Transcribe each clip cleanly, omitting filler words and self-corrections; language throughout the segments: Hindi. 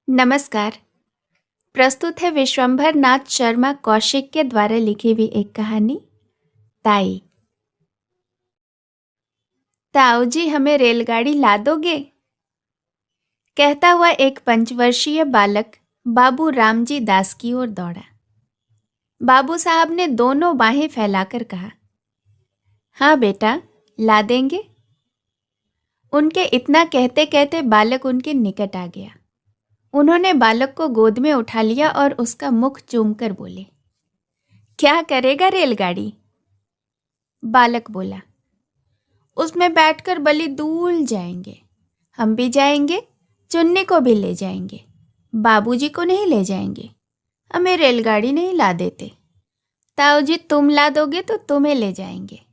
नमस्कार। प्रस्तुत है विश्वंभर नाथ शर्मा कौशिक के द्वारा लिखी हुई एक कहानी ताई। ताऊ जी, हमें रेलगाड़ी ला दोगे? कहता हुआ एक 5 वर्षीय बालक बाबू रामजी दास की ओर दौड़ा। बाबू साहब ने दोनों बाहें फैलाकर कहा, हाँ बेटा, ला देंगे। उनके इतना कहते कहते बालक उनके निकट आ गया। उन्होंने बालक को गोद में उठा लिया और उसका मुख चूमकर बोले, क्या करेगा रेलगाड़ी? बालक बोला, उसमें बैठकर बलि दूर जाएंगे। हम भी जाएंगे, चुन्नी को भी ले जाएंगे, बाबूजी को नहीं ले जाएंगे। हमें रेलगाड़ी नहीं ला देते। ताऊ जी, तुम ला दोगे तो तुम्हें ले जाएंगे।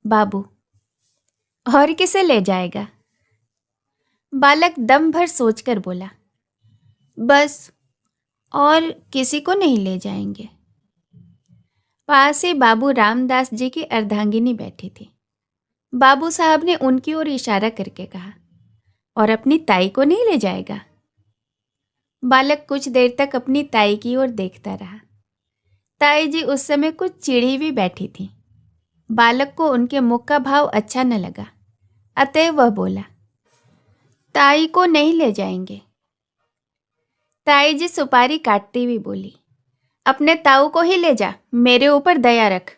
बाबू, और किसे ले जाएगा? बालक दम भर सोचकर बोला, बस, और किसी को नहीं ले जाएंगे। पास ही बाबू रामदास जी की अर्धांगिनी बैठी थी। बाबू साहब ने उनकी ओर इशारा करके कहा, और अपनी ताई को नहीं ले जाएगा? बालक कुछ देर तक अपनी ताई की ओर देखता रहा। ताई जी उस समय कुछ चिढ़ी हुई बैठी थी। बालक को उनके मुख का भाव अच्छा न लगा, अतः वह बोला, ताई को नहीं ले जाएंगे। ताई जी सुपारी काटती हुई बोली, अपने ताऊ को ही ले जा, मेरे ऊपर दया रख।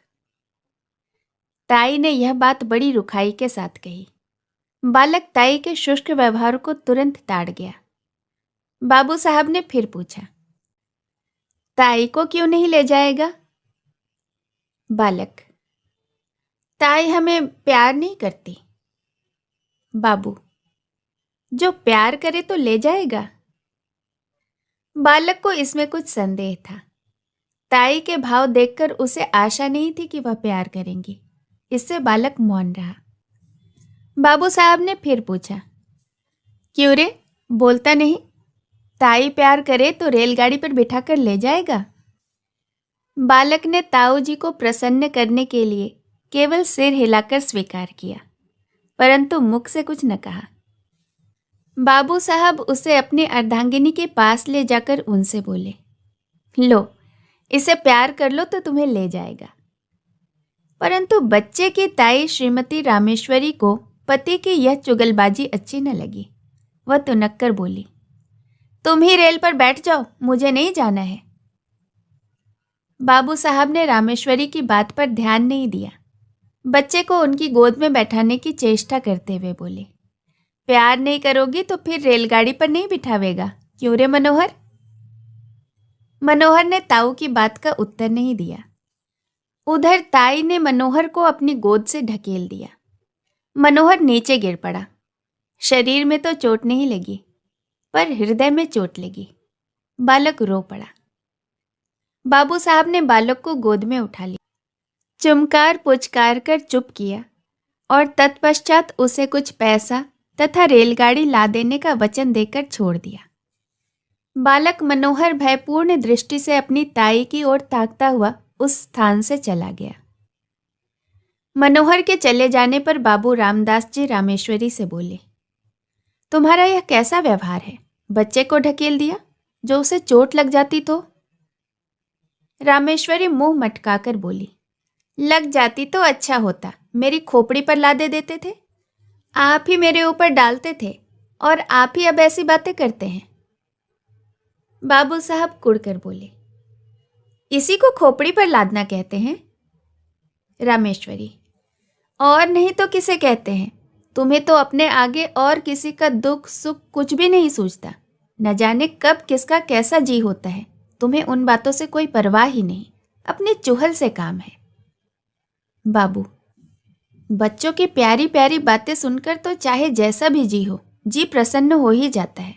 ताई ने यह बात बड़ी रुखाई के साथ कही। बालक ताई के शुष्क व्यवहार को तुरंत ताड़ गया। बाबू साहब ने फिर पूछा, ताई को क्यों नहीं ले जाएगा? बालक, ताई हमें प्यार नहीं करती। बाबू, जो प्यार करे तो ले जाएगा। बालक को इसमें कुछ संदेह था। ताई के भाव देखकर उसे आशा नहीं थी कि वह प्यार करेंगी। इससे बालक मौन रहा। बाबू साहब ने फिर पूछा, क्यों रे, बोलता नहीं? ताई प्यार करे तो रेलगाड़ी पर बिठाकर ले जाएगा। बालक ने ताऊ जी को प्रसन्न करने के लिए केवल सिर हिलाकर स्वीकार किया, परंतु मुख से कुछ न कहा। बाबू साहब उसे अपनी अर्धांगिनी के पास ले जाकर उनसे बोले, लो, इसे प्यार कर लो तो तुम्हें ले जाएगा। परंतु बच्चे की ताई श्रीमती रामेश्वरी को पति की यह चुगलबाजी अच्छी न लगी। वह तुनक्कर बोली, तुम ही रेल पर बैठ जाओ, मुझे नहीं जाना है। बाबू साहब ने रामेश्वरी की बात पर ध्यान नहीं दिया। बच्चे को उनकी गोद में बैठाने की चेष्टा करते हुए बोले, प्यार नहीं करोगी तो फिर रेलगाड़ी पर नहीं बिठावेगा, क्यों रे मनोहर? मनोहर ने ताऊ की बात का उत्तर नहीं दिया। उधर ताई ने मनोहर को अपनी गोद से ढकेल दिया। मनोहर नीचे गिर पड़ा। शरीर में तो चोट नहीं लगी, पर हृदय में चोट लगी। बालक रो पड़ा। बाबू साहब ने बालक को गोद में उठा लिया, चुमकार पुचकार कर चुप किया और तत्पश्चात उसे कुछ पैसा तथा रेलगाड़ी ला देने का वचन देकर छोड़ दिया। बालक मनोहर भयपूर्ण दृष्टि से अपनी ताई की ओर ताकता हुआ उस स्थान से चला गया। मनोहर के चले जाने पर बाबू रामदास जी रामेश्वरी से बोले, तुम्हारा यह कैसा व्यवहार है? बच्चे को ढकेल दिया, जो उसे चोट लग जाती तो? रामेश्वरी मुंह मटकाकर बोली, लग जाती तो अच्छा होता, मेरी खोपड़ी पर लादे देते थे। आप ही मेरे ऊपर डालते थे और आप ही अब ऐसी बातें करते हैं। बाबू साहब कुड़कर बोले, इसी को खोपड़ी पर लादना कहते हैं? रामेश्वरी, और नहीं तो किसे कहते हैं? तुम्हें तो अपने आगे और किसी का दुख सुख कुछ भी नहीं सूझता। न जाने कब किसका कैसा जी होता है। तुम्हें उन बातों से कोई परवाह ही नहीं, अपने चुहल से काम है। बाबू, बच्चों की प्यारी प्यारी बातें सुनकर तो चाहे जैसा भी जी हो, जी प्रसन्न हो ही जाता है,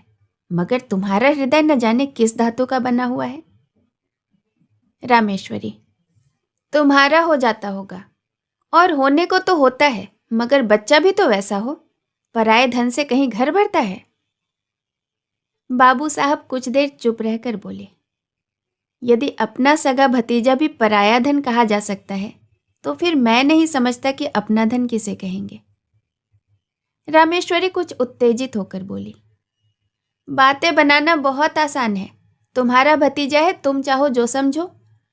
मगर तुम्हारा हृदय न जाने किस धातु का बना हुआ है। रामेश्वरी, तुम्हारा हो जाता होगा, और होने को तो होता है, मगर बच्चा भी तो वैसा हो, पराये धन से कहीं घर भरता है। बाबू साहब कुछ देर चुप रहकर बोले, यदि अपना सगा भतीजा भी पराया धन कहा जा सकता है, तो फिर मैं नहीं समझता कि अपना धन किसे कहेंगे। रामेश्वरी कुछ उत्तेजित होकर बोली, बातें बनाना बहुत आसान है। तुम्हारा भतीजा है, तुम चाहो जो समझो,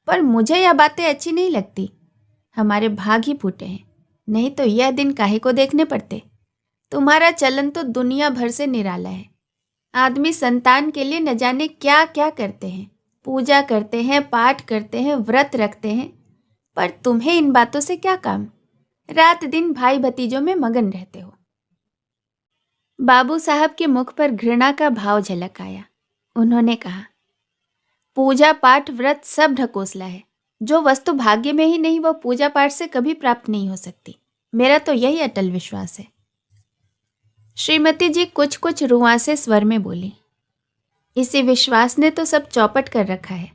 पर मुझे यह बातें अच्छी नहीं लगती। हमारे भाग ही फूटे हैं, नहीं तो यह दिन काहे को देखने पड़ते। तुम्हारा चलन तो दुनिया भर से निराला है। आदमी संतान के लिए न जाने क्या क्या करते हैं, पूजा करते हैं, पाठ करते हैं, व्रत रखते हैं, पर तुम्हें इन बातों से क्या काम? रात दिन भाई भतीजों में मगन रहते हो। बाबू साहब के मुख पर घृणा का भाव झलक आया। उन्होंने कहा, पूजा पाठ व्रत सब ढकोसला है। जो वस्तु भाग्य में ही नहीं, वह पूजा पाठ से कभी प्राप्त नहीं हो सकती। मेरा तो यही अटल विश्वास है। श्रीमती जी कुछ कुछ रुआंसे स्वर में बोली, इसी विश्वास ने तो सब चौपट कर रखा है।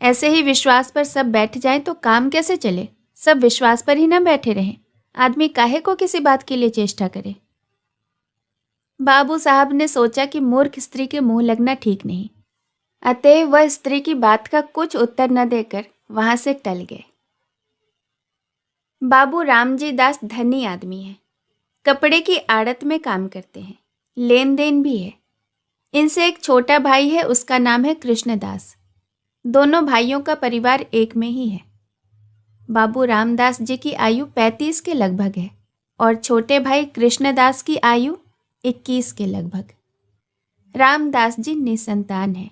ऐसे ही विश्वास पर सब बैठ जाएं तो काम कैसे चले? सब विश्वास पर ही ना बैठे रहें। आदमी काहे को किसी बात के लिए चेष्टा करे। बाबू साहब ने सोचा कि मूर्ख स्त्री के मुंह लगना ठीक नहीं, अतएव वह स्त्री की बात का कुछ उत्तर न देकर वहां से टल गए। बाबू रामजी दास धनी आदमी है, कपड़े की आड़त में काम करते हैं, लेन देन भी है। इनसे एक छोटा भाई है, उसका नाम है कृष्णदास। दोनों भाइयों का परिवार एक में ही है। बाबू रामदास जी की आयु 35 के लगभग है और छोटे भाई कृष्णदास की आयु 21 के लगभग। रामदास जी निसंतान है।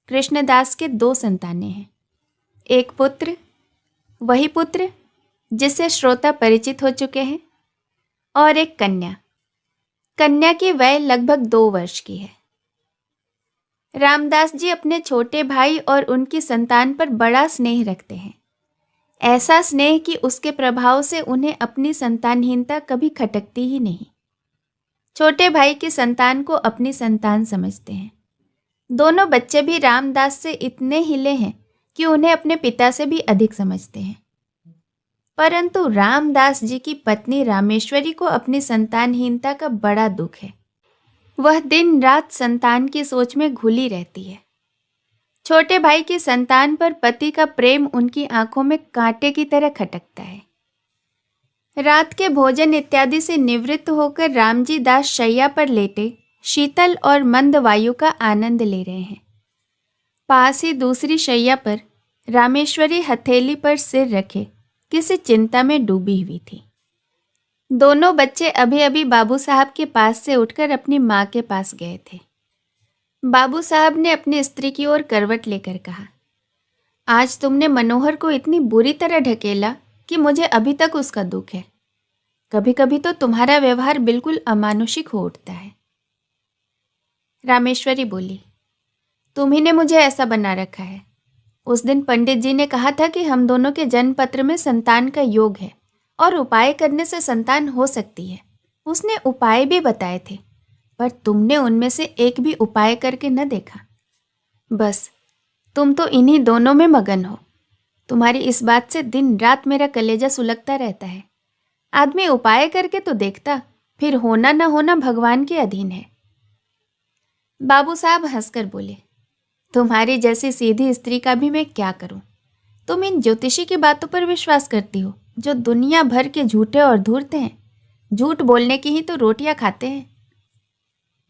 कृष्णदास के 2 संतानें हैं, एक पुत्र, वही पुत्र जिससे श्रोता परिचित हो चुके हैं, और एक कन्या। कन्या की वय लगभग 2 वर्ष की है। रामदास जी अपने छोटे भाई और उनकी संतान पर बड़ा स्नेह रखते हैं, ऐसा स्नेह कि उसके प्रभाव से उन्हें अपनी संतानहीनता कभी खटकती ही नहीं। छोटे भाई की संतान को अपनी संतान समझते हैं। दोनों बच्चे भी रामदास से इतने हिले हैं कि उन्हें अपने पिता से भी अधिक समझते हैं। परंतु रामदास जी की पत्नी रामेश्वरी को अपनी संतानहीनता का बड़ा दुख है। वह दिन रात संतान की सोच में घुली रहती है। छोटे भाई की संतान पर पति का प्रेम उनकी आंखों में कांटे की तरह खटकता है। रात के भोजन इत्यादि से निवृत्त होकर रामजी दास शैया पर लेटे शीतल और मंद वायु का आनंद ले रहे हैं। पास ही दूसरी शैया पर रामेश्वरी हथेली पर सिर रखे किसी चिंता में डूबी हुई थी। दोनों बच्चे अभी अभी बाबू साहब के पास से उठकर अपनी माँ के पास गए थे। बाबू साहब ने अपनी स्त्री की ओर करवट लेकर कहा, आज तुमने मनोहर को इतनी बुरी तरह ढकेला कि मुझे अभी तक उसका दुख है। कभी कभी तो तुम्हारा व्यवहार बिल्कुल अमानुषिक हो उठता है। रामेश्वरी बोली, तुम्ही ने मुझे ऐसा बना रखा है। उस दिन पंडित जी ने कहा था कि हम दोनों के जन्म पत्र में संतान का योग है और उपाय करने से संतान हो सकती है। उसने उपाय भी बताए थे, पर तुमने उनमें से एक भी उपाय करके न देखा। बस तुम तो इन्हीं दोनों में मगन हो। तुम्हारी इस बात से दिन रात मेरा कलेजा सुलगता रहता है। आदमी उपाय करके तो देखता, फिर होना न होना भगवान के अधीन है। बाबू साहब हंसकर बोले, तुम्हारी जैसी सीधी स्त्री का भी मैं क्या करूं? तुम इन ज्योतिषी की बातों पर विश्वास करती हो, जो दुनिया भर के झूठे और धूर्त हैं। झूठ बोलने की ही तो रोटियां खाते हैं।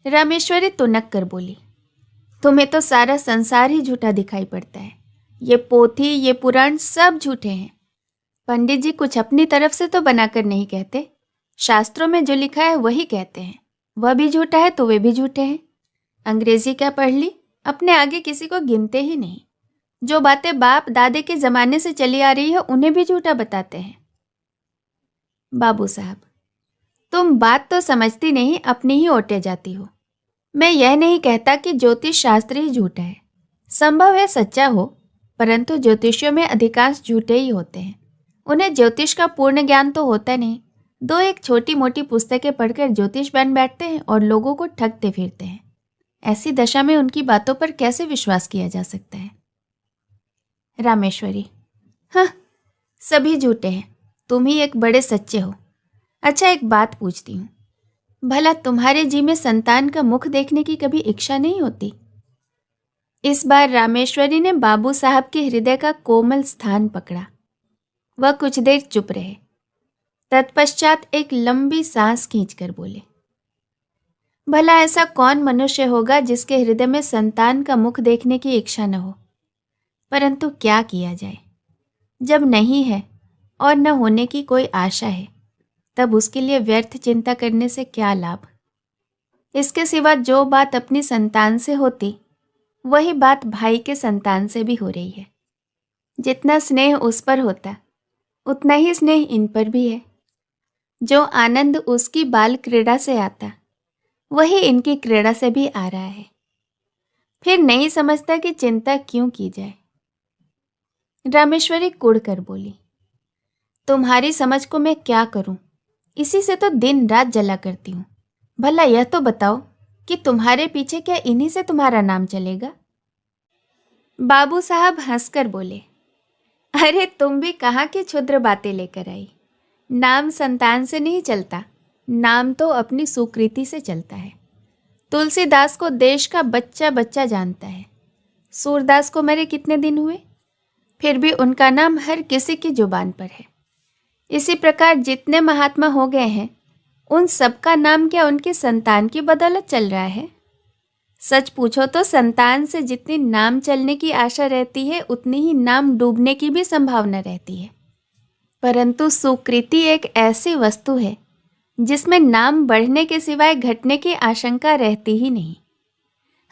रामेश्वरी तुनक कर बोली, तुम्हें तो सारा संसार ही झूठा दिखाई पड़ता है। ये पोथी, ये पुराण सब झूठे हैं। पंडित जी कुछ अपनी तरफ से तो बनाकर नहीं कहते। शास्त्रों में जो लिखा है वही कहते हैं। वह भी झूठा है तो वे भी झूठे हैं। अंग्रेजी क्या पढ़ ली, अपने आगे किसी को गिनते ही नहीं। जो बातें बाप दादे के ज़माने से चली आ रही है उन्हें भी झूठा बताते हैं। बाबू साहब, तुम बात तो समझती नहीं, अपनी ही ओटे जाती हो। मैं यह नहीं कहता कि ज्योतिष शास्त्र ही झूठा है। संभव है सच्चा हो, परंतु ज्योतिषियों में अधिकांश झूठे ही होते हैं। उन्हें ज्योतिष का पूर्ण ज्ञान तो होता नहीं। 2-1 छोटी मोटी पुस्तकें पढ़कर ज्योतिष बन बैठते हैं और लोगों को ठगते फिरते हैं। ऐसी दशा में उनकी बातों पर कैसे विश्वास किया जा सकता है? रामेश्वरी, हाँ, सभी झूठे हैं, तुम ही एक बड़े सच्चे हो। अच्छा, एक बात पूछती हूँ, भला तुम्हारे जी में संतान का मुख देखने की कभी इच्छा नहीं होती? इस बार रामेश्वरी ने बाबू साहब के हृदय का कोमल स्थान पकड़ा। वह कुछ देर चुप रहे, तत्पश्चात एक लंबी सांस खींचकर बोले, भला ऐसा कौन मनुष्य होगा जिसके हृदय में संतान का मुख देखने की इच्छा न हो। परंतु क्या किया जाए, जब नहीं है और न होने की कोई आशा है, तब उसके लिए व्यर्थ चिंता करने से क्या लाभ। इसके सिवा जो बात अपनी संतान से होती, वही बात भाई के संतान से भी हो रही है। जितना स्नेह उस पर होता, उतना ही स्नेह इन पर भी है। जो आनंद उसकी बाल क्रीड़ा से आता, वही इनकी क्रीड़ा से भी आ रहा है। फिर नहीं समझता कि चिंता क्यों की जाए। रामेश्वरी कुढ़ कर बोली, तुम्हारी समझ को मैं क्या करूं, इसी से तो दिन रात जला करती हूं। भला यह तो बताओ कि तुम्हारे पीछे क्या इन्हीं से तुम्हारा नाम चलेगा। बाबू साहब हंसकर बोले, अरे तुम भी कहाँ की क्षुद्र बातें लेकर आई। नाम संतान से नहीं चलता, नाम तो अपनी सुकृति से चलता है। तुलसीदास को देश का बच्चा बच्चा जानता है। सूरदास को मरे कितने दिन हुए, फिर भी उनका नाम हर किसी की जुबान पर है। इसी प्रकार जितने महात्मा हो गए हैं, उन सबका नाम क्या उनकी संतान की बदौलत चल रहा है। सच पूछो तो संतान से जितनी नाम चलने की आशा रहती है, उतनी ही नाम डूबने की भी संभावना रहती है। परंतु सुकृति एक ऐसी वस्तु है जिसमें नाम बढ़ने के सिवाय घटने की आशंका रहती ही नहीं।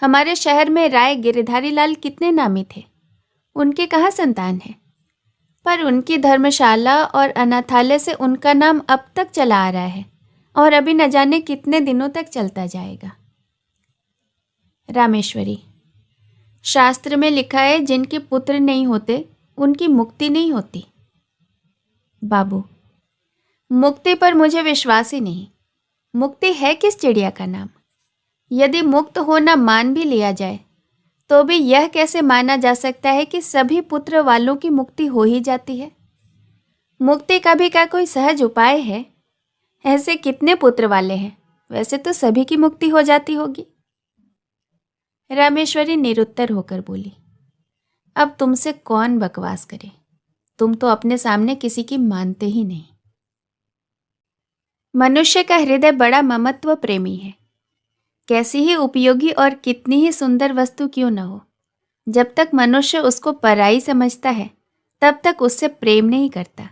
हमारे शहर में राय गिरधारी लाल कितने नामी थे, उनके कहाँ संतान है, पर उनकी धर्मशाला और अनाथालय से उनका नाम अब तक चला आ रहा है और अभी न जाने कितने दिनों तक चलता जाएगा। रामेश्वरी, शास्त्र में लिखा है जिनके पुत्र नहीं होते उनकी मुक्ति नहीं होती। बाबू, मुक्ति पर मुझे विश्वास ही नहीं। मुक्ति है किस चिड़िया का नाम। यदि मुक्त होना मान भी लिया जाए, तो भी यह कैसे माना जा सकता है कि सभी पुत्र वालों की मुक्ति हो ही जाती है। मुक्ति का भी क्या कोई सहज उपाय है। ऐसे कितने पुत्र वाले हैं, वैसे तो सभी की मुक्ति हो जाती होगी। रामेश्वरी निरुत्तर होकर बोली, अब तुमसे कौन बकवास करे, तुम तो अपने सामने किसी की मानते ही नहीं। मनुष्य का हृदय बड़ा ममत्व प्रेमी है। कैसी ही उपयोगी और कितनी ही सुंदर वस्तु क्यों न हो, जब तक मनुष्य उसको पराई समझता है, तब तक उससे प्रेम नहीं करता।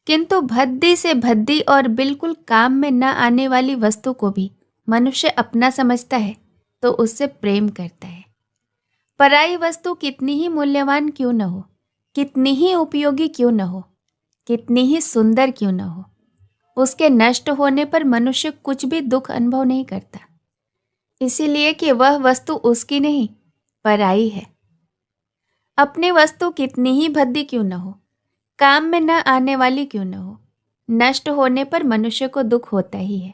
किंतु भद्दी से भद्दी और बिल्कुल काम में न आने वाली वस्तु को भी मनुष्य अपना समझता है तो उससे प्रेम करता है। पराई वस्तु कितनी ही मूल्यवान क्यों न हो, कितनी ही उपयोगी क्यों न हो, कितनी ही सुंदर क्यों न हो, उसके नष्ट होने पर मनुष्य कुछ भी दुख अनुभव नहीं करता, इसीलिए कि वह वस्तु उसकी नहीं, पराई है। अपनी वस्तु कितनी ही भद्दी क्यों न हो, काम में न आने वाली क्यों न हो, नष्ट होने पर मनुष्य को दुख होता ही है,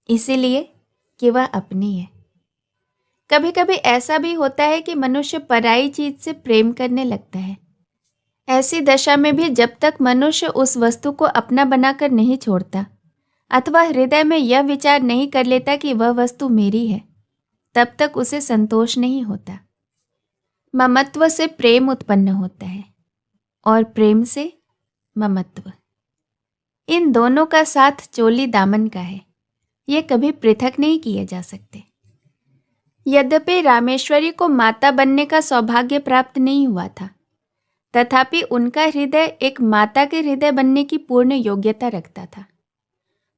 इसीलिए कि वह अपनी है। कभी कभी ऐसा भी होता है कि मनुष्य पराई चीज से प्रेम करने लगता है। ऐसी दशा में भी जब तक मनुष्य उस वस्तु को अपना बनाकर नहीं छोड़ता, अथवा हृदय में यह विचार नहीं कर लेता कि वह वस्तु मेरी है, तब तक उसे संतोष नहीं होता। ममत्व से प्रेम उत्पन्न होता है और प्रेम से ममत्व। इन दोनों का साथ चोली दामन का है, ये कभी पृथक नहीं किए जा सकते। यद्यपि रामेश्वरी को माता बनने का सौभाग्य प्राप्त नहीं हुआ था, तथापि उनका हृदय एक माता के हृदय बनने की पूर्ण योग्यता रखता था।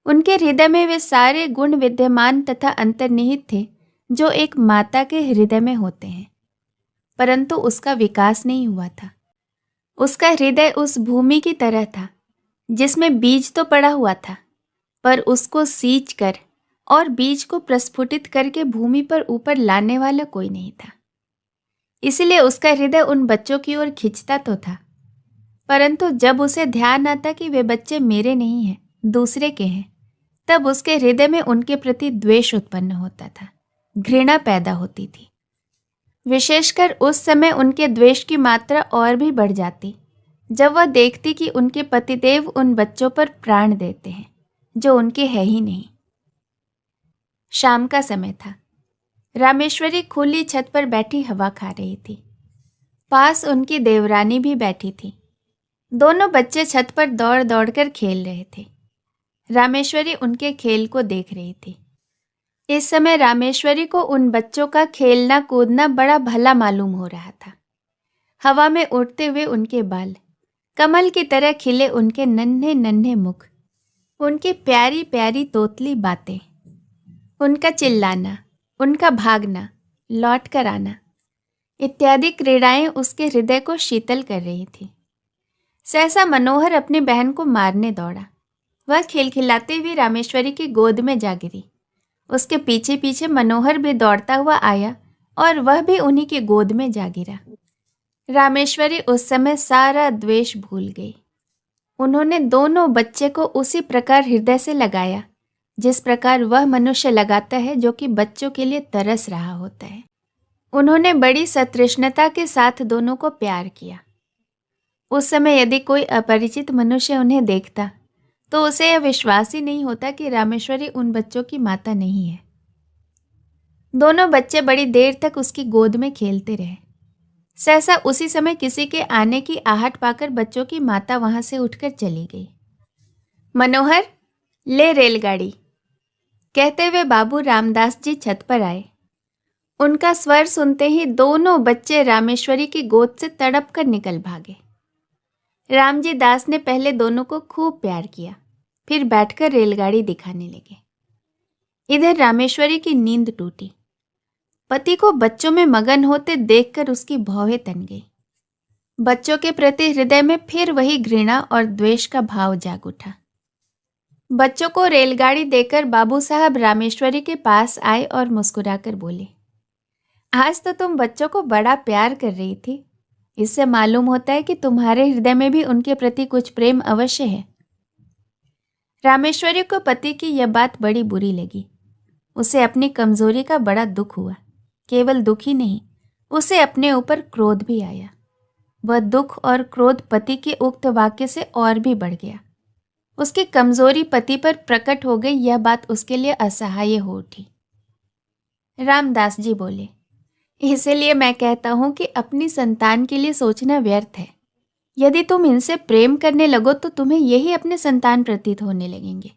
उनके हृदय में वे सारे गुण विद्यमान तथा अंतर्निहित थे जो एक माता के हृदय में होते हैं, परंतु उसका विकास नहीं हुआ था। उसका हृदय उस भूमि की तरह था जिसमें बीज तो पड़ा हुआ था, पर उसको सींच कर और बीज को प्रस्फुटित करके भूमि पर ऊपर लाने वाला कोई नहीं था। इसलिए उसका हृदय उन बच्चों की ओर खिंचता तो था, परंतु जब उसे ध्यान आता कि वे बच्चे मेरे नहीं हैं, दूसरे के हैं, तब उसके हृदय में उनके प्रति द्वेष उत्पन्न होता था, घृणा पैदा होती थी। विशेषकर उस समय उनके द्वेष की मात्रा और भी बढ़ जाती जब वह देखती कि उनके पतिदेव उन बच्चों पर प्राण देते हैं जो उनके है ही नहीं। शाम का समय था। रामेश्वरी खुली छत पर बैठी हवा खा रही थी। पास उनकी देवरानी भी बैठी थी। दोनों बच्चे छत पर दौड़ दौड़ कर खेल रहे थे। रामेश्वरी उनके खेल को देख रही थी। इस समय रामेश्वरी को उन बच्चों का खेलना कूदना बड़ा भला मालूम हो रहा था। हवा में उड़ते हुए उनके बाल, कमल की तरह खिले उनके नन्हे नन्हे मुख, उनकी प्यारी प्यारी तोतली बातें, उनका चिल्लाना, उनका भागना, लौट कर आना इत्यादि क्रीड़ाएं उसके हृदय को शीतल कर रही थी। सहसा मनोहर अपनी बहन को मारने दौड़ा। वह खिलखिलाती हुई रामेश्वरी की गोद में जा गिरी। उसके पीछे पीछे मनोहर भी दौड़ता हुआ आया और वह भी उन्हीं की गोद में जा गिरा। रामेश्वरी उस समय सारा द्वेष भूल गई। उन्होंने दोनों बच्चे को उसी प्रकार हृदय से लगाया जिस प्रकार वह मनुष्य लगाता है जो कि बच्चों के लिए तरस रहा होता है। उन्होंने बड़ी सतृष्णता के साथ दोनों को प्यार किया। उस समय यदि कोई अपरिचित मनुष्य उन्हें देखता तो उसे यह विश्वास ही नहीं होता कि रामेश्वरी उन बच्चों की माता नहीं है। दोनों बच्चे बड़ी देर तक उसकी गोद में खेलते रहे। सहसा उसी समय किसी के आने की आहट पाकर बच्चों की माता वहां से उठकर चली गई। मनोहर, ले रेलगाड़ी, कहते हुए बाबू रामदास जी छत पर आए। उनका स्वर सुनते ही दोनों बच्चे रामेश्वरी की गोद से तड़प कर निकल भागे। रामजी दास ने पहले दोनों को खूब प्यार किया, फिर बैठकर रेलगाड़ी दिखाने लगे। इधर रामेश्वरी की नींद टूटी। पति को बच्चों में मगन होते देखकर उसकी भौहें तन गई। बच्चों के प्रति हृदय में फिर वही घृणा और द्वेष का भाव जाग उठा। बच्चों को रेलगाड़ी देकर बाबू साहब रामेश्वरी के पास आए और मुस्कुराकर बोले, आज तो तुम बच्चों को बड़ा प्यार कर रही थी। इससे मालूम होता है कि तुम्हारे हृदय में भी उनके प्रति कुछ प्रेम अवश्य है। रामेश्वरी को पति की यह बात बड़ी बुरी लगी। उसे अपनी कमजोरी का बड़ा दुख हुआ। केवल दुख ही नहीं, उसे अपने ऊपर क्रोध भी आया। वह दुख और क्रोध पति के उक्त वाक्य से और भी बढ़ गया। उसकी कमजोरी पति पर प्रकट हो गई, यह बात उसके लिए असहाय हो उठी। रामदास जी बोले, इसीलिए मैं कहता हूं कि अपनी संतान के लिए सोचना व्यर्थ है। यदि तुम इनसे प्रेम करने लगो तो तुम्हें यही अपने संतान प्रतीत होने लगेंगे।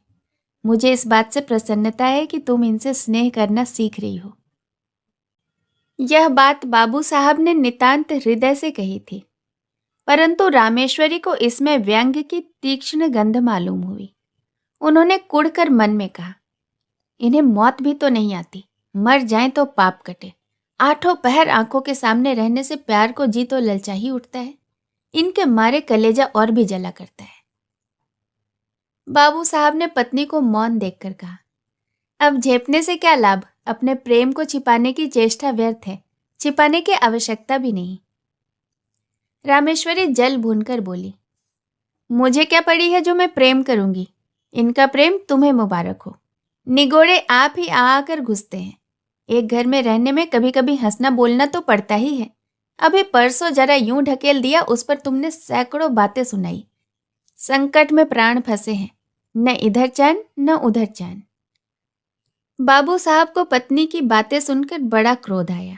मुझे इस बात से प्रसन्नता है कि तुम इनसे स्नेह करना सीख रही हो। यह बात बाबू साहब ने नितांत हृदय से कही थी, परंतु रामेश्वरी को इसमें व्यंग्य की तीक्ष्ण गंध मालूम हुई। उन्होंने कुढ़कर मन में कहा, इन्हें मौत भी तो नहीं आती, मर जाएं तो पाप कटे। आठों पहर आंखों के सामने रहने से प्यार को जी तो ललचा ही उठता है। इनके मारे कलेजा और भी जला करता है। बाबू साहब ने पत्नी को मौन देखकर कहा, अब झेपने से क्या लाभ, अपने प्रेम को छिपाने की चेष्टा व्यर्थ है, छिपाने की आवश्यकता भी नहीं। रामेश्वरी जल भूनकर बोली, मुझे क्या पड़ी है जो मैं प्रेम करूंगी। इनका प्रेम तुम्हें मुबारक हो। निगोड़े आप ही आकर घुसते हैं। एक घर में रहने में कभी कभी हंसना बोलना तो पड़ता ही है। अभी परसों जरा यूं ढकेल दिया, उस पर तुमने सैकड़ों बातें सुनाई। संकट में प्राण फंसे हैं, न इधर चैन न उधर चैन। बाबू साहब को पत्नी की बातें सुनकर बड़ा क्रोध आया।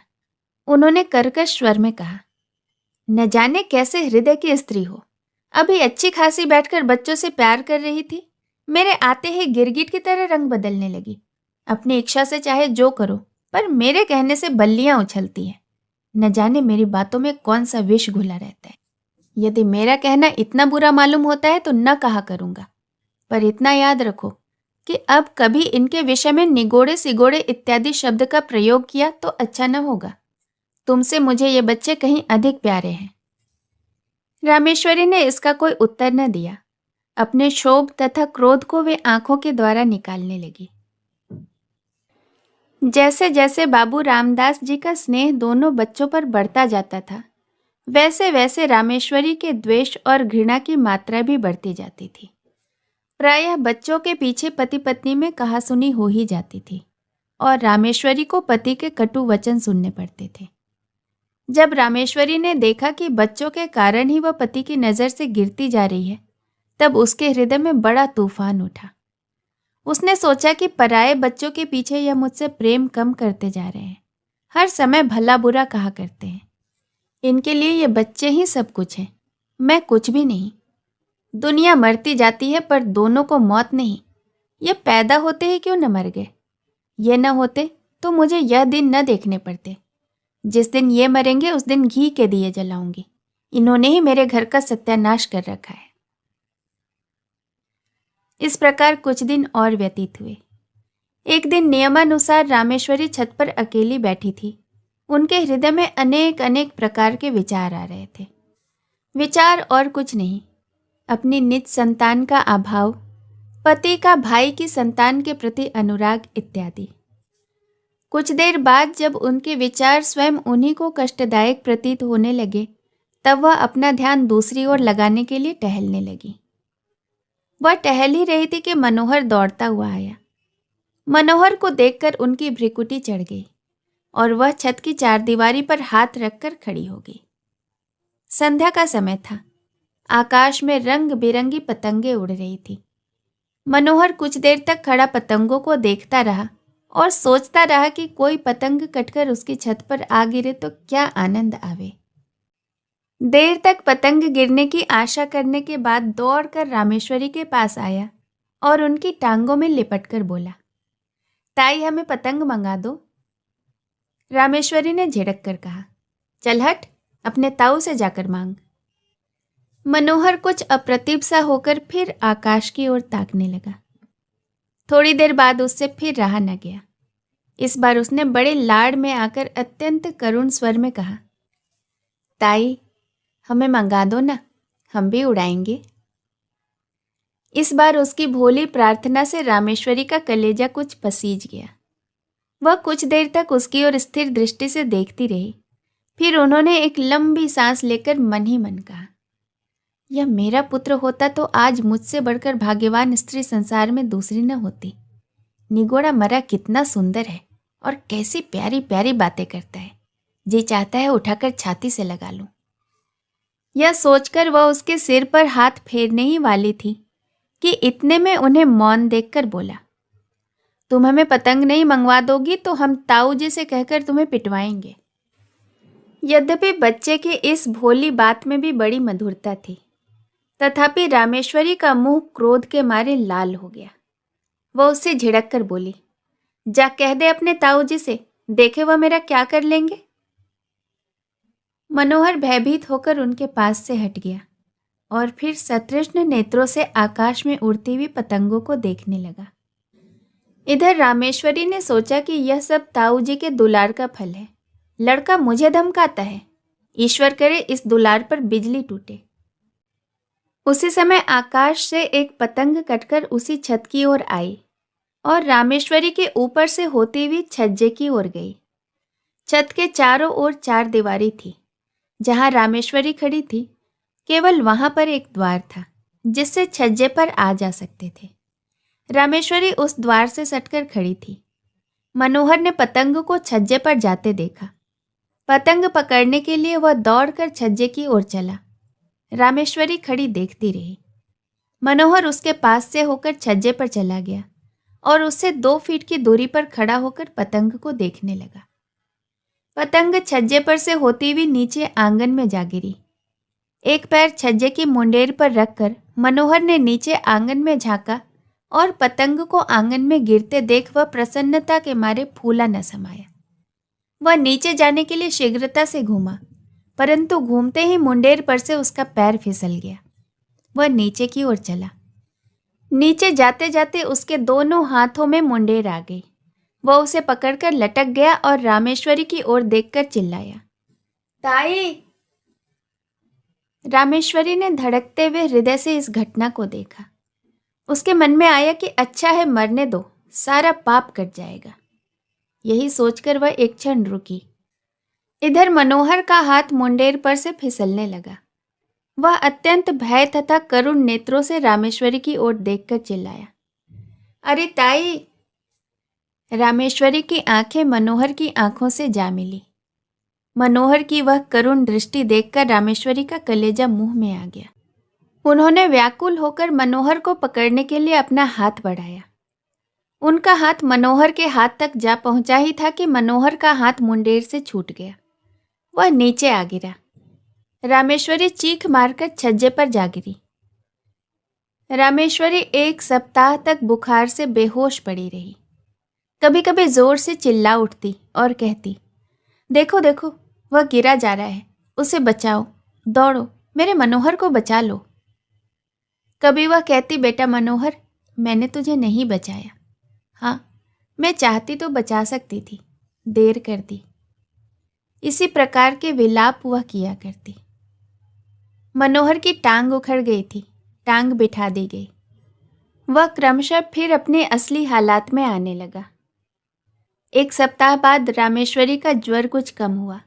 उन्होंने कर्कश स्वर में कहा, न जाने कैसे हृदय की स्त्री हो। अभी अच्छी खासी बैठकर बच्चों से प्यार कर रही थी, मेरे आते ही गिरगिट की तरह रंग बदलने लगी। अपनी इच्छा से चाहे जो करो, पर मेरे कहने से बल्लियां उछलती हैं। न जाने मेरी बातों में कौन सा विष घुला रहता है। यदि मेरा कहना इतना बुरा मालूम होता है तो न कहा करूंगा, पर इतना याद रखो कि अब कभी इनके विषय में निगोड़े सिगोड़े इत्यादि शब्द का प्रयोग किया तो अच्छा न होगा। तुमसे मुझे ये बच्चे कहीं अधिक प्यारे हैं। रामेश्वरी ने इसका कोई उत्तर न दिया। अपने क्षोभ तथा क्रोध को वे आंखों के द्वारा निकालने लगी। जैसे जैसे बाबू रामदास जी का स्नेह दोनों बच्चों पर बढ़ता जाता था, वैसे वैसे रामेश्वरी के द्वेष और घृणा की मात्रा भी बढ़ती जाती थी। प्रायः बच्चों के पीछे पति पत्नी में कहासुनी हो ही जाती थी और रामेश्वरी को पति के कटु वचन सुनने पड़ते थे। जब रामेश्वरी ने देखा कि बच्चों के कारण ही वह पति की नज़र से गिरती जा रही है, तब उसके हृदय में बड़ा तूफान उठा। उसने सोचा कि पराये बच्चों के पीछे यह मुझसे प्रेम कम करते जा रहे हैं, हर समय भला बुरा कहा करते हैं। इनके लिए ये बच्चे ही सब कुछ हैं, मैं कुछ भी नहीं। दुनिया मरती जाती है पर दोनों को मौत नहीं। ये पैदा होते ही क्यों न मर गए। ये न होते तो मुझे यह दिन न देखने पड़ते। जिस दिन ये मरेंगे उस दिन घी के दिए जलाऊंगी। इन्होंने ही मेरे घर का सत्यानाश कर रखा है। इस प्रकार कुछ दिन और व्यतीत हुए। एक दिन नियमानुसार रामेश्वरी छत पर अकेली बैठी थी। उनके हृदय में अनेक अनेक प्रकार के विचार आ रहे थे। विचार और कुछ नहीं, अपनी निज संतान का अभाव, पति का भाई की संतान के प्रति अनुराग इत्यादि। कुछ देर बाद जब उनके विचार स्वयं उन्हीं को कष्टदायक प्रतीत होने लगे, तब वह अपना ध्यान दूसरी ओर लगाने के लिए टहलने लगी। वह टहल ही रही थी कि मनोहर दौड़ता हुआ आया। मनोहर को देखकर उनकी भ्रिकुटी चढ़ गई और वह छत की चारदीवारी पर हाथ रखकर खड़ी हो गई। संध्या का समय था। आकाश में रंग बिरंगी पतंगें उड़ रही थी। मनोहर कुछ देर तक खड़ा पतंगों को देखता रहा और सोचता रहा कि कोई पतंग कटकर उसकी छत पर आ गिरे तो क्या आनंद आवे। देर तक पतंग गिरने की आशा करने के बाद दौड़कर रामेश्वरी के पास आया और उनकी टांगों में लिपटकर बोला, ताई हमें पतंग मंगा दो। रामेश्वरी ने झिड़क कर कहा, चल हट, अपने ताऊ से जाकर मांग। मनोहर कुछ अप्रतिभ सा होकर फिर आकाश की ओर ताकने लगा। थोड़ी देर बाद उससे फिर रहा न गया। इस बार उसने बड़े लाड़ में आकर अत्यंत करुण स्वर में कहा, ताई हमें मंगा दो ना, हम भी उड़ाएंगे। इस बार उसकी भोली प्रार्थना से रामेश्वरी का कलेजा कुछ पसीज गया। वह कुछ देर तक उसकी ओर स्थिर दृष्टि से देखती रही। फिर उन्होंने एक लंबी सांस लेकर मन ही मन कहा, यह मेरा पुत्र होता तो आज मुझसे बढ़कर भाग्यवान स्त्री संसार में दूसरी न होती। निगोड़ा मरा कितना सुंदर है और कैसी प्यारी प्यारी बातें करता है। जी चाहता है उठाकर छाती से लगा लूं। यह सोचकर वह उसके सिर पर हाथ फेरने ही वाली थी कि इतने में उन्हें मौन देखकर बोला, तुम हमें पतंग नहीं मंगवा दोगी तो हम ताऊ जी से कहकर तुम्हें पिटवाएंगे। यद्यपि बच्चे की इस भोली बात में भी बड़ी मधुरता थी, तथापि रामेश्वरी का मुंह क्रोध के मारे लाल हो गया। वह उससे झिड़क कर बोली, जा कह दे अपने ताऊ जी से, देखे वह मेरा क्या कर लेंगे। मनोहर भयभीत होकर उनके पास से हट गया और फिर सतृष्ण नेत्रों से आकाश में उड़ती हुई पतंगों को देखने लगा। इधर रामेश्वरी ने सोचा कि यह सब ताऊ जी के दुलार का फल है। लड़का मुझे धमकाता है, ईश्वर करे इस दुलार पर बिजली टूटे। उसी समय आकाश से एक पतंग कटकर उसी छत की ओर आई और रामेश्वरी के ऊपर से होती हुई छज्जे की ओर गई। छत के चारों ओर चार दीवारी थी। जहां रामेश्वरी खड़ी थी, केवल वहां पर एक द्वार था जिससे छज्जे पर आ जा सकते थे। रामेश्वरी उस द्वार से सटकर खड़ी थी। मनोहर ने पतंग को छज्जे पर जाते देखा। पतंग पकड़ने के लिए वह दौड़कर छज्जे की ओर चला। रामेश्वरी खड़ी देखती रही। मनोहर उसके पास से होकर छज्जे पर चला गया और उससे 2 फीट की दूरी पर खड़ा होकर पतंग को देखने लगा। पतंग छज्जे पर से होती हुई नीचे आंगन में जा गिरी। एक पैर छज्जे की मुंडेर पर रखकर मनोहर ने नीचे आंगन में झांका और पतंग को आंगन में गिरते देख वह प्रसन्नता के मारे फूला न समाया। वह नीचे जाने के लिए शीघ्रता से घूमा, परंतु घूमते ही मुंडेर पर से उसका पैर फिसल गया। वह नीचे की ओर चला। नीचे जाते जाते उसके दोनों हाथों में मुंडेर आ गई। वह उसे पकड़कर लटक गया और रामेश्वरी की ओर देखकर चिल्लाया, ताई। रामेश्वरी ने धड़कते हुए हृदय से इस घटना को देखा। उसके मन में आया कि अच्छा है, मरने दो, सारा पाप कट जाएगा। यही सोचकर वह एक क्षण रुकी। इधर मनोहर का हाथ मुंडेर पर से फिसलने लगा। वह अत्यंत भय तथा करुण नेत्रों से रामेश्वरी की ओर देखकर चिल्लाया, अरे ताई। रामेश्वरी की आंखें मनोहर की आंखों से जा मिली। मनोहर की वह करुण दृष्टि देखकर रामेश्वरी का कलेजा मुंह में आ गया। उन्होंने व्याकुल होकर मनोहर को पकड़ने के लिए अपना हाथ बढ़ाया। उनका हाथ मनोहर के हाथ तक जा पहुंचा ही था कि मनोहर का हाथ मुंडेर से छूट गया। वह नीचे आ गिरा। रामेश्वरी चीख मारकर छज्जे पर जा गिरी। रामेश्वरी 1 सप्ताह तक बुखार से बेहोश पड़ी रही। कभी कभी जोर से चिल्ला उठती और कहती, देखो देखो, वह गिरा जा रहा है, उसे बचाओ, दौड़ो, मेरे मनोहर को बचा लो। कभी वह कहती, बेटा मनोहर, मैंने तुझे नहीं बचाया। हाँ, मैं चाहती तो बचा सकती थी, देर कर दी। इसी प्रकार के विलाप वह किया करती। मनोहर की टांग उखड़ गई थी, टांग बिठा दी गई। वह क्रमशः फिर अपने असली हालात में आने लगा। एक सप्ताह बाद रामेश्वरी का ज्वर कुछ कम हुआ।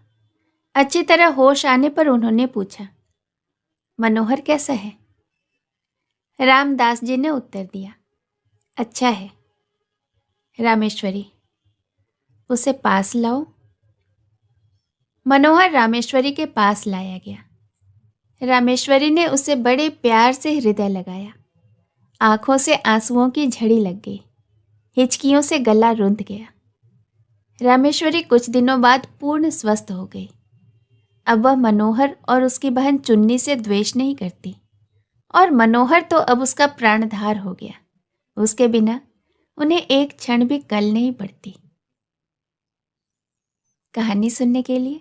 अच्छी तरह होश आने पर उन्होंने पूछा, मनोहर कैसा है? रामदास जी ने उत्तर दिया, अच्छा है। रामेश्वरी, उसे पास लाओ। मनोहर रामेश्वरी के पास लाया गया। रामेश्वरी ने उसे बड़े प्यार से हृदय लगाया। आंखों से आंसुओं की झड़ी लग गई, हिचकियों से गला रुंध गया। रामेश्वरी कुछ दिनों बाद पूर्ण स्वस्थ हो गई। अब वह मनोहर और उसकी बहन चुन्नी से द्वेष नहीं करती, और मनोहर तो अब उसका प्राणधार हो गया। उसके बिना उन्हें एक क्षण भी कल नहीं पड़ती। कहानी सुनने के लिए